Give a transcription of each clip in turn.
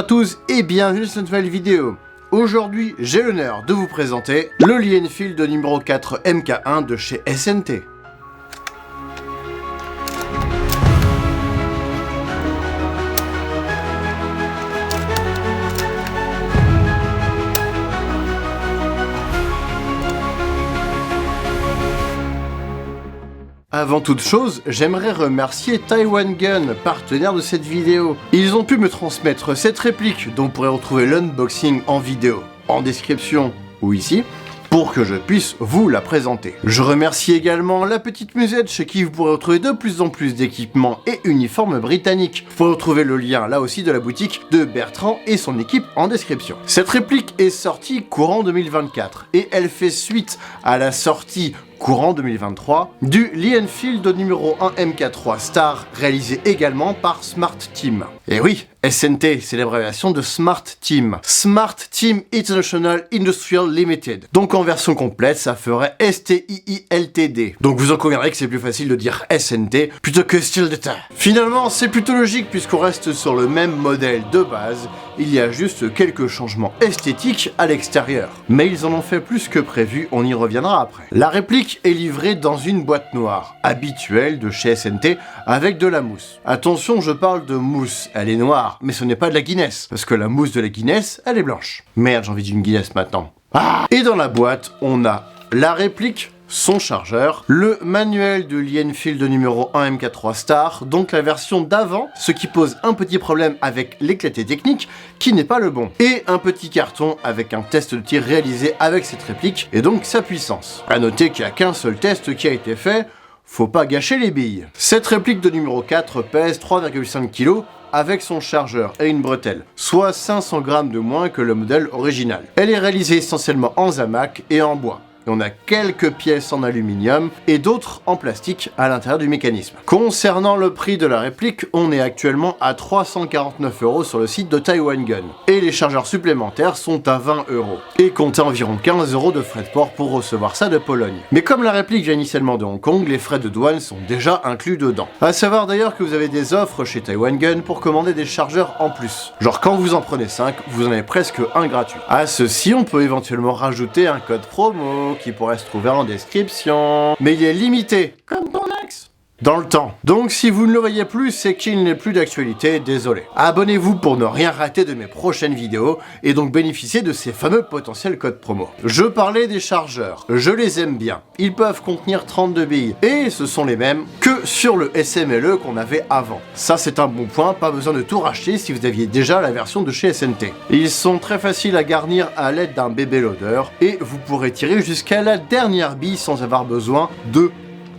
à tous et bienvenue sur cette nouvelle vidéo. Aujourd'hui, j'ai l'honneur de vous présenter le Lee Enfield numéro 4 MK1 de chez SNT. Avant toute chose, j'aimerais remercier Taiwan Gun, partenaire de cette vidéo. Ils ont pu me transmettre cette réplique dont vous pourrez retrouver l'unboxing en vidéo, en description ou ici, pour que je puisse vous la présenter. Je remercie également la petite musette chez qui vous pourrez retrouver de plus en plus d'équipements et uniformes britanniques. Vous pourrez retrouver le lien là aussi de la boutique de Bertrand et son équipe en description. Cette réplique est sortie courant 2024 et elle fait suite à la sortie courant 2023 du Lee Enfield numéro 1 MK3 Star, réalisé également par Smart Team. Et oui, SNT, c'est l'abréviation de Smart Team. Smart Team International Industrial Limited. Donc en version complète, ça ferait STII Ltd. Donc vous en conviendrez que c'est plus facile de dire SNT plutôt que Steel Data. Finalement, c'est plutôt logique puisqu'on reste sur le même modèle de base. Il y a juste quelques changements esthétiques à l'extérieur. Mais ils en ont fait plus que prévu, on y reviendra après. La réplique est livrée dans une boîte noire, habituelle de chez SNT, avec de la mousse. Attention, je parle de mousse, elle est noire, mais ce n'est pas de la Guinness, parce que la mousse de la Guinness, elle est blanche. Merde, j'ai envie d'une Guinness maintenant. Ah! Et dans la boîte, on a la réplique, son chargeur, le manuel de Lee Enfield numéro 1 MK3 Star, donc la version d'avant, ce qui pose un petit problème avec l'éclaté technique, qui n'est pas le bon, et un petit carton avec un test de tir réalisé avec cette réplique, et donc sa puissance. A noter qu'il n'y a qu'un seul test qui a été fait, faut pas gâcher les billes. Cette réplique de numéro 4 pèse 3,5 kg, avec son chargeur et une bretelle, soit 500 grammes de moins que le modèle original. Elle est réalisée essentiellement en zamac et en bois. Et on a quelques pièces en aluminium et d'autres en plastique à l'intérieur du mécanisme. Concernant le prix de la réplique, on est actuellement à 349 € sur le site de Taiwan Gun. Et les chargeurs supplémentaires sont à 20 €. Et comptez environ 15 € de frais de port pour recevoir ça de Pologne. Mais comme la réplique vient initialement de Hong Kong, les frais de douane sont déjà inclus dedans. A savoir d'ailleurs que vous avez des offres chez Taiwan Gun pour commander des chargeurs en plus. Genre quand vous en prenez 5, vous en avez presque un gratuit. À ceci, on peut éventuellement rajouter un code promo qui pourrait se trouver en description. Mais il est limité, comme ton ex, dans le temps. Donc si vous ne le voyez plus, c'est qu'il n'est plus d'actualité, désolé. Abonnez-vous pour ne rien rater de mes prochaines vidéos et donc bénéficier de ces fameux potentiels codes promo. Je parlais des chargeurs, je les aime bien. Ils peuvent contenir 32 billes et ce sont les mêmes que sur le SMLE qu'on avait avant. Ça c'est un bon point, pas besoin de tout racheter si vous aviez déjà la version de chez SNT. Ils sont très faciles à garnir à l'aide d'un bébé loader et vous pourrez tirer jusqu'à la dernière bille sans avoir besoin de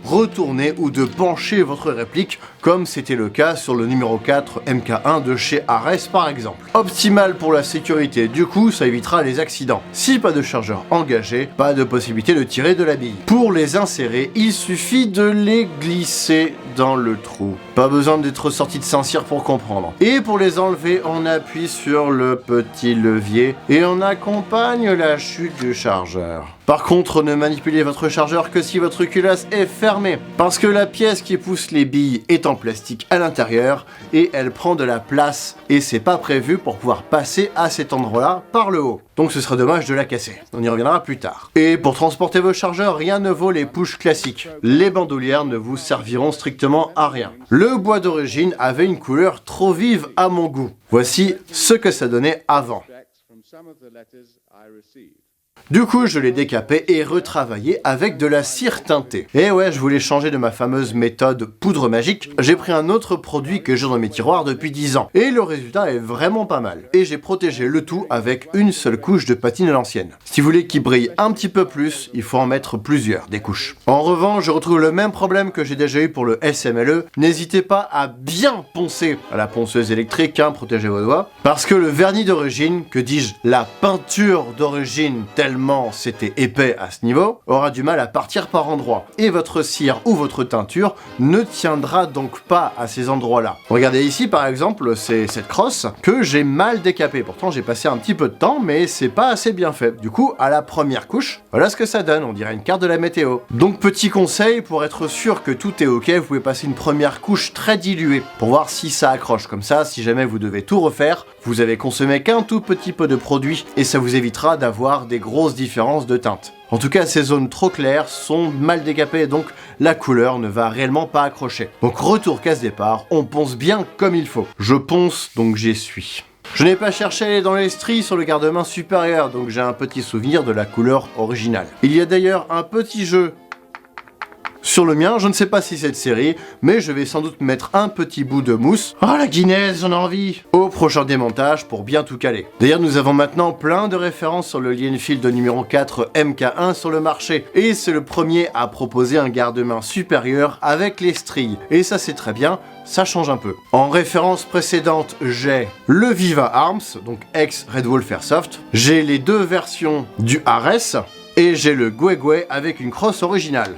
retourner ou de pencher votre réplique comme c'était le cas sur le numéro 4 MK1 de chez Ares par exemple. Optimal pour la sécurité, du coup ça évitera les accidents. Si pas de chargeur engagé, pas de possibilité de tirer de la bille. Pour les insérer, il suffit de les glisser dans le trou. Pas besoin d'être sorti de Saint-Cyr pour comprendre. Et pour les enlever, on appuie sur le petit levier et on accompagne la chute du chargeur. Par contre, ne manipulez votre chargeur que si votre culasse est fermée, parce que la pièce qui pousse les billes est en plastique à l'intérieur et elle prend de la place et c'est pas prévu pour pouvoir passer à cet endroit-là par le haut. Donc ce serait dommage de la casser. On y reviendra plus tard. Et pour transporter vos chargeurs, rien ne vaut les push classiques. Les bandoulières ne vous serviront strictement à rien. Le bois d'origine avait une couleur trop vive à mon goût. Voici ce que ça donnait avant. Du coup, je l'ai décapé et retravaillé avec de la cire teintée. Et ouais, je voulais changer de ma fameuse méthode poudre magique. J'ai pris un autre produit que j'ai dans mes tiroirs depuis 10 ans. Et le résultat est vraiment pas mal. Et j'ai protégé le tout avec une seule couche de patine à l'ancienne. Si vous voulez qu'il brille un petit peu plus, il faut en mettre plusieurs, des couches. En revanche, je retrouve le même problème que j'ai déjà eu pour le SMLE. N'hésitez pas à bien poncer à la ponceuse électrique, hein, protégez vos doigts. Parce que le vernis d'origine, que dis-je, la peinture d'origine tellement c'était épais à ce niveau, aura du mal à partir par endroits. Et votre cire ou votre teinture ne tiendra donc pas à ces endroits-là. Regardez ici par exemple, c'est cette crosse que j'ai mal décapée. Pourtant j'ai passé un petit peu de temps, mais c'est pas assez bien fait. Du coup, à la première couche, voilà ce que ça donne, on dirait une carte de la météo. Donc petit conseil, pour être sûr que tout est ok, vous pouvez passer une première couche très diluée, pour voir si ça accroche. Comme ça, si jamais vous devez tout refaire, vous avez consommé qu'un tout petit peu de produit et ça vous évitera d'avoir des grosses différences de teinte. En tout cas, ces zones trop claires sont mal décapées, donc la couleur ne va réellement pas accrocher. Donc retour case départ, on ponce bien comme il faut. Je ponce, donc j'y suis. Je n'ai pas cherché à aller dans les stries sur le garde-main supérieur, donc j'ai un petit souvenir de la couleur originale. Il y a d'ailleurs un petit jeu sur le mien, je ne sais pas si c'est de série, mais je vais sans doute mettre un petit bout de mousse. Oh la Guinness, j'en ai envie! Au prochain démontage pour bien tout caler. D'ailleurs, nous avons maintenant plein de références sur le Lienfield numéro 4 MK1 sur le marché. Et c'est le premier à proposer un garde-main supérieur avec les stries. Et ça c'est très bien, ça change un peu. En référence précédente, j'ai le Viva Arms, donc ex Red Wolf Airsoft. J'ai les deux versions du Ares. Et j'ai le Guegui avec une crosse originale.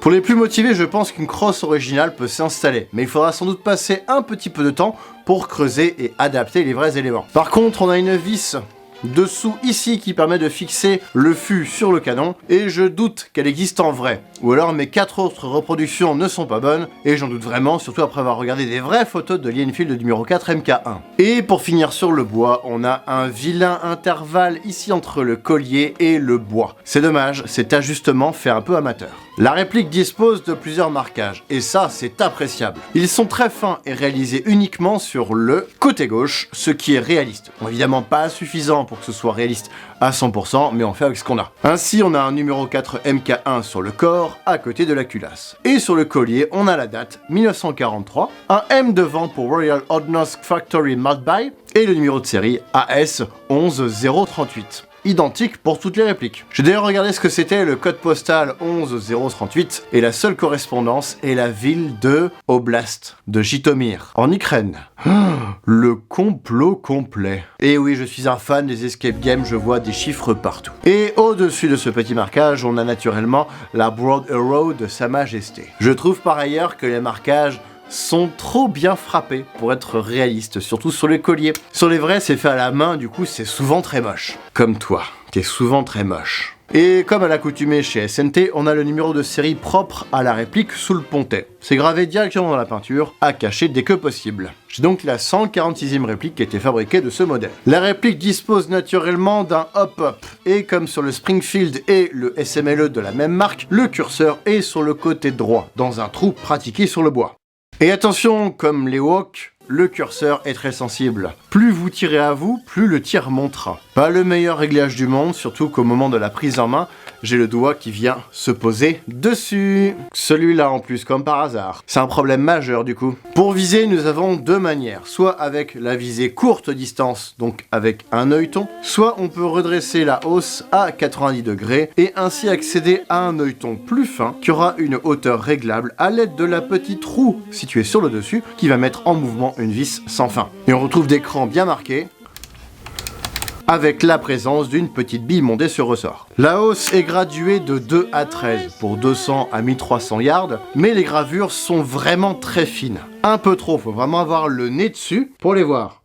Pour les plus motivés, je pense qu'une crosse originale peut s'installer, mais il faudra sans doute passer un petit peu de temps pour creuser et adapter les vrais éléments. Par contre, on a une vis dessous ici qui permet de fixer le fût sur le canon, et je doute qu'elle existe en vrai. Ou alors mes 4 autres reproductions ne sont pas bonnes, et j'en doute vraiment, surtout après avoir regardé des vraies photos de Lienfield numéro 4 MK1. Et pour finir sur le bois, on a un vilain intervalle ici entre le collier et le bois. C'est dommage, cet ajustement fait un peu amateur. La réplique dispose de plusieurs marquages, et ça c'est appréciable. Ils sont très fins et réalisés uniquement sur le côté gauche, ce qui est réaliste. Bon, évidemment pas suffisant pour que ce soit réaliste à 100%, mais on fait avec ce qu'on a. Ainsi, on a un numéro 4 MK1 sur le corps, à côté de la culasse. Et sur le collier, on a la date 1943, un M devant pour Royal Ordnance Factory Made By, et le numéro de série AS 11038. Identique pour toutes les répliques. J'ai d'ailleurs regardé ce que c'était le code postal 11038 et la seule correspondance est la ville de Oblast de Jitomir en Ukraine. Le complot complet. Et oui, je suis un fan des escape games, je vois des chiffres partout. Et au-dessus de ce petit marquage, on a naturellement la Broad Arrow de Sa Majesté. Je trouve par ailleurs que les marquages sont trop bien frappés pour être réalistes, surtout sur les colliers. Sur les vrais, c'est fait à la main, du coup c'est souvent très moche. Comme toi, t'es souvent très moche. Et comme à l'accoutumée chez SNT, on a le numéro de série propre à la réplique sous le pontet. C'est gravé directement dans la peinture, à cacher dès que possible. J'ai donc la 146e réplique qui a été fabriquée de ce modèle. La réplique dispose naturellement d'un hop-up, et comme sur le Springfield et le SMLE de la même marque, le curseur est sur le côté droit, dans un trou pratiqué sur le bois. Et attention, comme les Walk, le curseur est très sensible. Plus vous tirez à vous, plus le tir montera. Pas le meilleur réglage du monde, surtout qu'au moment de la prise en main, j'ai le doigt qui vient se poser dessus. Celui-là en plus, comme par hasard. C'est un problème majeur du coup. Pour viser, nous avons deux manières. Soit avec la visée courte distance, donc avec un œilleton, soit on peut redresser la hausse à 90 degrés et ainsi accéder à un œilleton plus fin qui aura une hauteur réglable à l'aide de la petite roue située sur le dessus qui va mettre en mouvement une vis sans fin. Et on retrouve des crans bien marqués avec la présence d'une petite bille montée sur ressort. La hausse est graduée de 2 à 13 pour 200 à 1300 yards, mais les gravures sont vraiment très fines. Un peu trop, faut vraiment avoir le nez dessus pour les voir.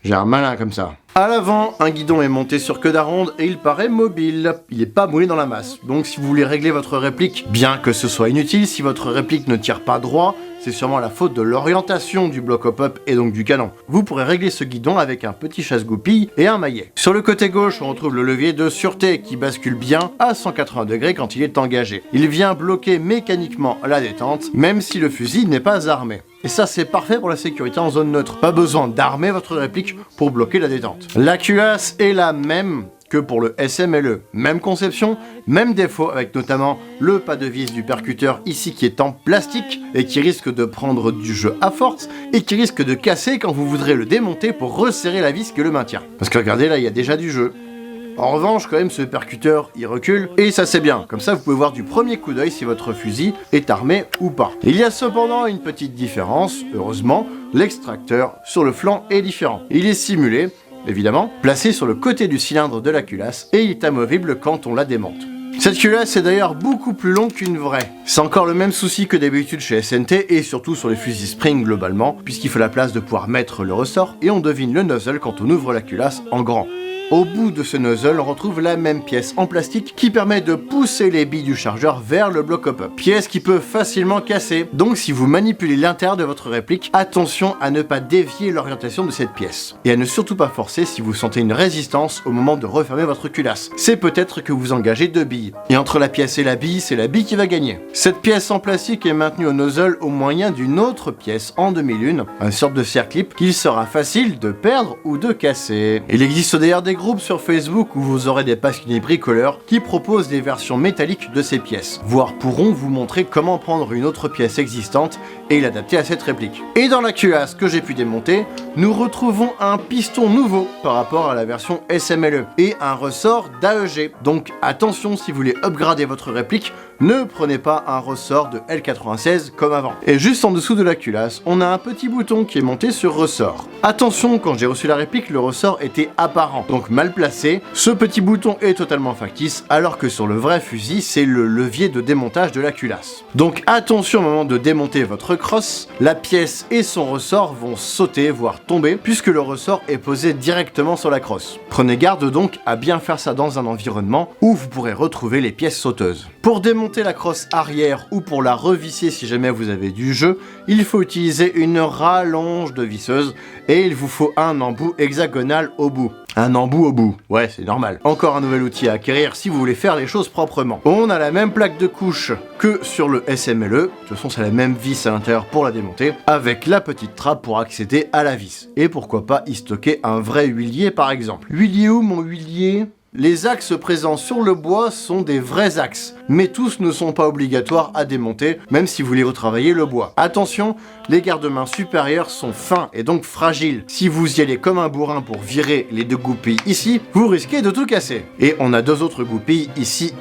J'ai un malin comme ça. À l'avant, un guidon est monté sur queue d'aronde et il paraît mobile. Il n'est pas moulé dans la masse. Donc si vous voulez régler votre réplique, bien que ce soit inutile, si votre réplique ne tire pas droit, c'est sûrement la faute de l'orientation du bloc hop-up et donc du canon. Vous pourrez régler ce guidon avec un petit chasse-goupille et un maillet. Sur le côté gauche, on retrouve le levier de sûreté qui bascule bien à 180 degrés quand il est engagé. Il vient bloquer mécaniquement la détente, même si le fusil n'est pas armé. Et ça c'est parfait pour la sécurité en zone neutre. Pas besoin d'armer votre réplique pour bloquer la détente. La culasse est la même que pour le SMLE. Même conception, même défaut, avec notamment le pas de vis du percuteur ici qui est en plastique et qui risque de prendre du jeu à force et qui risque de casser quand vous voudrez le démonter pour resserrer la vis qui le maintient. Parce que regardez là, il y a déjà du jeu. En revanche, quand même, ce percuteur, il recule, et ça c'est bien. Comme ça, vous pouvez voir du premier coup d'œil si votre fusil est armé ou pas. Il y a cependant une petite différence, heureusement, l'extracteur sur le flanc est différent. Il est simulé, évidemment, placé sur le côté du cylindre de la culasse, et il est amovible quand on la démonte. Cette culasse est d'ailleurs beaucoup plus longue qu'une vraie. C'est encore le même souci que d'habitude chez SNT, et surtout sur les fusils Spring globalement, puisqu'il faut la place de pouvoir mettre le ressort, et on devine le nozzle quand on ouvre la culasse en grand. Au bout de ce nozzle, on retrouve la même pièce en plastique qui permet de pousser les billes du chargeur vers le bloc hop-up. Pièce qui peut facilement casser. Donc si vous manipulez l'intérieur de votre réplique, attention à ne pas dévier l'orientation de cette pièce. Et à ne surtout pas forcer si vous sentez une résistance au moment de refermer votre culasse. C'est peut-être que vous engagez 2 billes. Et entre la pièce et la bille, c'est la bille qui va gagner. Cette pièce en plastique est maintenue au nozzle au moyen d'une autre pièce en demi-lune, une sorte de circlip qu'il sera facile de perdre ou de casser. Il existe d'ailleurs des groupes sur Facebook où vous aurez des passionnés bricoleurs qui proposent des versions métalliques de ces pièces, voire pourront vous montrer comment prendre une autre pièce existante et l'adapter à cette réplique. Et dans la culasse que j'ai pu démonter, nous retrouvons un piston nouveau par rapport à la version SMLE et un ressort d'AEG. Donc attention, si vous voulez upgrader votre réplique, ne prenez pas un ressort de L96 comme avant. Et juste en dessous de la culasse, on a un petit bouton qui est monté sur ressort. Attention, quand j'ai reçu la réplique, le ressort était apparent, donc mal placé. Ce petit bouton est totalement factice, alors que sur le vrai fusil, c'est le levier de démontage de la culasse. Donc attention au moment de démonter votre crosse, la pièce et son ressort vont sauter, voire tomber, puisque le ressort est posé directement sur la crosse. Prenez garde donc à bien faire ça dans un environnement où vous pourrez retrouver les pièces sauteuses. Pour démonter la crosse arrière ou pour la revisser si jamais vous avez du jeu, il faut utiliser une rallonge de visseuse et il vous faut un embout hexagonal au bout. Un embout au bout, ouais c'est normal. Encore un nouvel outil à acquérir si vous voulez faire les choses proprement. On a la même plaque de couche que sur le SMLE, de toute façon c'est la même vis à l'intérieur pour la démonter, avec la petite trappe pour accéder à la vis. Et pourquoi pas y stocker un vrai huilier par exemple. Huilier où mon huilier ? Les axes présents sur le bois sont des vrais axes, mais tous ne sont pas obligatoires à démonter, même si vous voulez retravailler le bois. Attention, les garde-mains supérieurs sont fins et donc fragiles. Si vous y allez comme un bourrin pour virer les 2 goupilles ici, vous risquez de tout casser. Et on a 2 autres goupilles ici.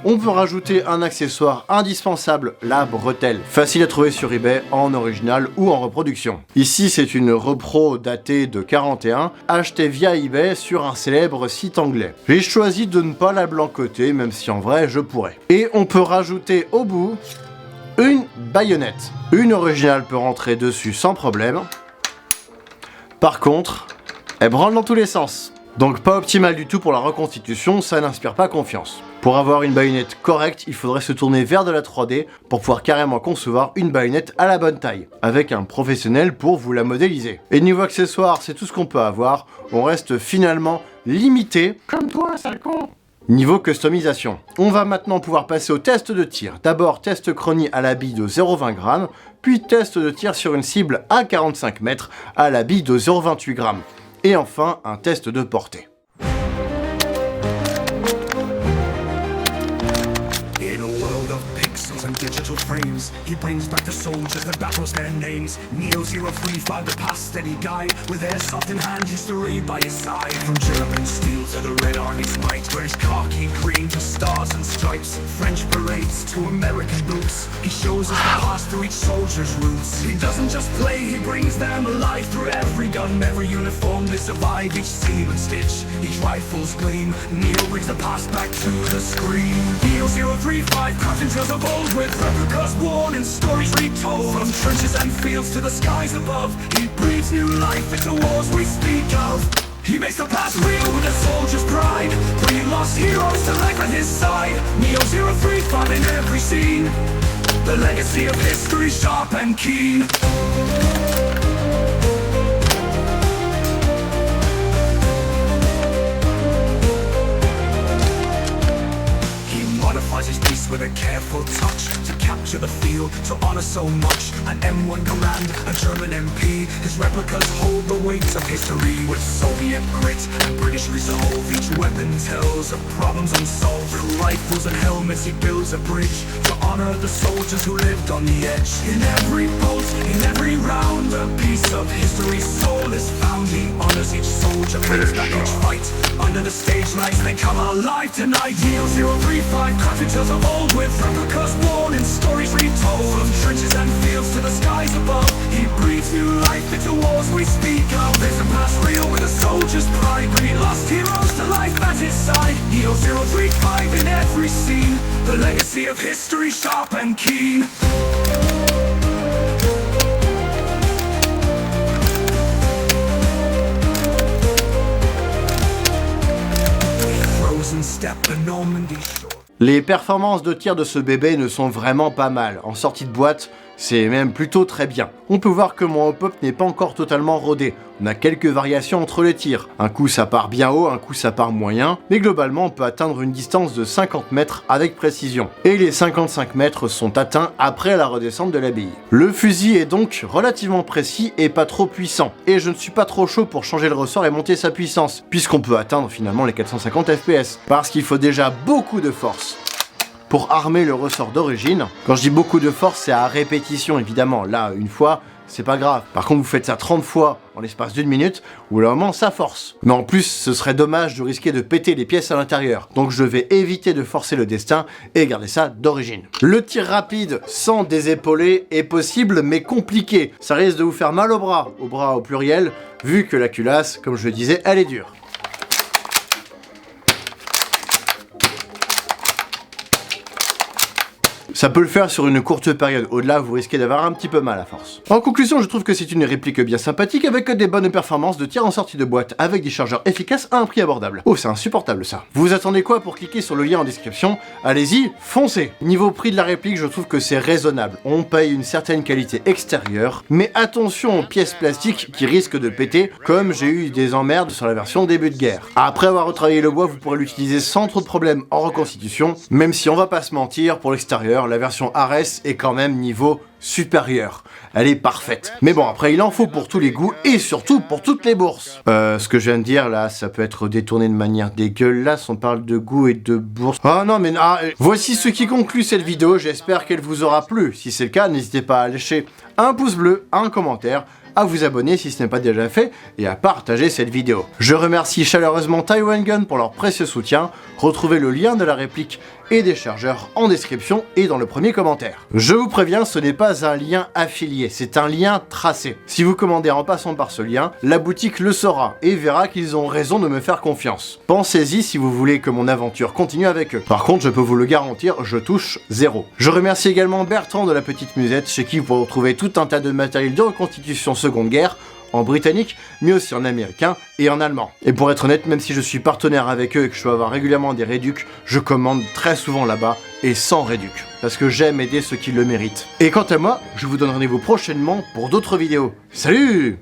On peut rajouter un accessoire indispensable, la bretelle. Facile à trouver sur eBay, en original ou en reproduction. Ici, c'est une repro datée de 41, achetée via eBay sur un célèbre site anglais. J'ai choisi de ne pas la blancoter, même si en vrai je pourrais. Et on peut rajouter au bout une baïonnette. Une originale peut rentrer dessus sans problème. Par contre, elle branle dans tous les sens. Donc pas optimal du tout pour la reconstitution, ça n'inspire pas confiance. Pour avoir une baïonnette correcte, il faudrait se tourner vers de la 3D pour pouvoir carrément concevoir une baïonnette à la bonne taille, avec un professionnel pour vous la modéliser. Et niveau accessoires, c'est tout ce qu'on peut avoir, on reste finalement limité. Comme toi, sale con. Niveau customisation. On va maintenant pouvoir passer au test de tir. D'abord test chronie à la bille de 0,20 g, puis test de tir sur une cible à 45 mètres à la bille de 0,28 g. Et enfin, un test de portée. And digital frames, he brings back the soldiers that battles their names. Neo 035, the past steady guide, with airsoft in hand, history by his side. From German steel to the Red Army's might, British khaki green to stars and stripes, French parades to American boots. He shows us the past through each soldier's roots. He doesn't just play, he brings them alive through every gun, every uniform. They survive each seam and stitch, each rifle's gleam. Neo brings the past back to the screen. Neo 035, crafting tales of old, with replicas worn and stories retold. From trenches and fields to the skies above, he breathes new life into wars we speak of. He makes the past real with a soldier's pride, bringing lost heroes to life at his side. Neo 035 in every scene, the legacy of history sharp and keen. His piece with a careful touch to capture the feel, to honor so much. An M1 Command, a German MP. His replicas hold the weight of history with Soviet grit and British resolve. Each weapon tells of problems unsolved. Through rifles and helmets he builds a bridge to honor the soldiers who lived on the edge. In every bolt, in every round, a piece of history's soul is found. He honors each soldier, brings back each fight. Under the stage lights they come alive tonight. Neo 035, crafting tales of old, with replicas worn and stories retold. From trenches and fields to the skies above, he breathes new life into wars we speak of. There's a past real with a soldier's pride, bringing lost heroes to life at his side. Neo 035 in every scene, the legacy of history sharp and keen. Les performances de tir de ce bébé ne sont vraiment pas mal. En sortie de boîte, c'est même plutôt très bien. On peut voir que mon hop-up n'est pas encore totalement rodé. On a quelques variations entre les tirs. Un coup ça part bien haut, un coup ça part moyen, mais globalement on peut atteindre une distance de 50 mètres avec précision. Et les 55 mètres sont atteints après la redescente de la bille. Le fusil est donc relativement précis et pas trop puissant. Et je ne suis pas trop chaud pour changer le ressort et monter sa puissance, puisqu'on peut atteindre finalement les 450 FPS. Parce qu'il faut déjà beaucoup de force pour armer le ressort d'origine. Quand je dis beaucoup de force, c'est à répétition évidemment. Là, une fois, c'est pas grave. Par contre, vous faites ça 30 fois en l'espace d'une minute, ou là, vraiment, ça force. Mais en plus, ce serait dommage de risquer de péter les pièces à l'intérieur. Donc je vais éviter de forcer le destin et garder ça d'origine. Le tir rapide sans désépauler est possible, mais compliqué. Ça risque de vous faire mal au bras au pluriel, vu que la culasse, comme je le disais, elle est dure. Ça peut le faire sur une courte période, au-delà vous risquez d'avoir un petit peu mal à force. En conclusion, je trouve que c'est une réplique bien sympathique avec des bonnes performances de tir en sortie de boîte avec des chargeurs efficaces à un prix abordable. Oh, c'est insupportable ça. Vous attendez quoi pour cliquer sur le lien en description? Allez-y, foncez. Niveau prix de la réplique, je trouve que c'est raisonnable. On paye une certaine qualité extérieure, mais attention aux pièces plastiques qui risquent de péter, comme j'ai eu des emmerdes sur la version début de guerre. Après avoir retravaillé le bois, vous pourrez l'utiliser sans trop de problèmes en reconstitution, même si on va pas se mentir, pour l'extérieur, la version Ares est quand même niveau supérieur. Elle est parfaite. Mais bon, après, il en faut pour tous les goûts et surtout pour toutes les bourses. Ce que je viens de dire, là, ça peut être détourné de manière dégueulasse. On parle de goût et de bourse. Oh non, mais... voici ce qui conclut cette vidéo. J'espère qu'elle vous aura plu. Si c'est le cas, n'hésitez pas à lâcher un pouce bleu, un commentaire, à vous abonner si ce n'est pas déjà fait et à partager cette vidéo. Je remercie chaleureusement Taiwan Gun pour leur précieux soutien. Retrouvez le lien de la réplique et des chargeurs en description et dans le premier commentaire. Je vous préviens, ce n'est pas un lien affilié, c'est un lien tracé. Si vous commandez en passant par ce lien, la boutique le saura et verra qu'ils ont raison de me faire confiance. Pensez-y si vous voulez que mon aventure continue avec eux. Par contre, je peux vous le garantir, je touche 0. Je remercie également Bertrand de la Petite Musette, chez qui vous pourrez retrouver tout un tas de matériel de reconstitution Seconde Guerre, en britannique, mais aussi en américain et en allemand. Et pour être honnête, même si je suis partenaire avec eux et que je dois avoir régulièrement des réducs, je commande très souvent là-bas et sans réduc, parce que j'aime aider ceux qui le méritent. Et quant à moi, je vous donne rendez-vous prochainement pour d'autres vidéos. Salut!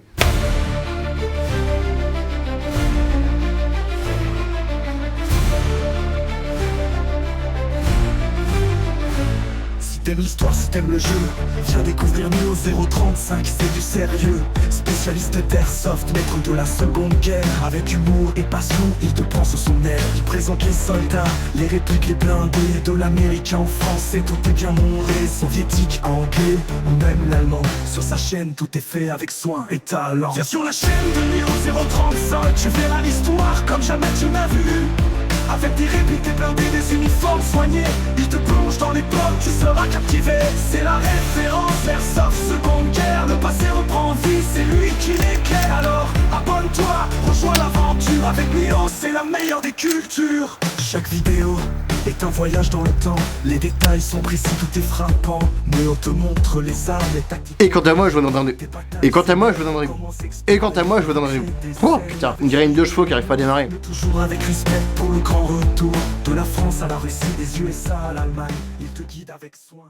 T'aimes l'histoire, si t'aimes le jeu, viens découvrir Neo 035, c'est du sérieux. Spécialiste d'airsoft, maître de la Seconde Guerre. Avec humour et passion, il te prend sous son aile. Il présente les soldats, les répliques, les blindés. De l'américain en français, tout est bien monté. Soviétique, anglais, ou même l'allemand. Sur sa chaîne, tout est fait avec soin et talent. Viens sur la chaîne de Neo 035, tu verras l'histoire comme jamais tu n'as vu. Avec des répliques, des blindés, des uniformes soignés. Il te plonge dans l'époque, tu seras captivé. C'est la référence, Airsoft, Seconde Guerre. Le passé reprend vie, c'est lui qui l'éclaire. Alors abonne-toi, rejoins l'aventure. Avec Neo, c'est la meilleure des cultures. Chaque vidéo est un voyage dans le temps. Les détails sont précis, tout est frappant. Neo te montre les armes, les tactiques. Et quant à moi, je vous donnerai... Oh putain, on dirait une 2 chevaux qui arrive pas à démarrer. Toujours avec respect pour le grand retour. De la France à la Russie, des USA à l'Allemagne. Il te guide avec soin.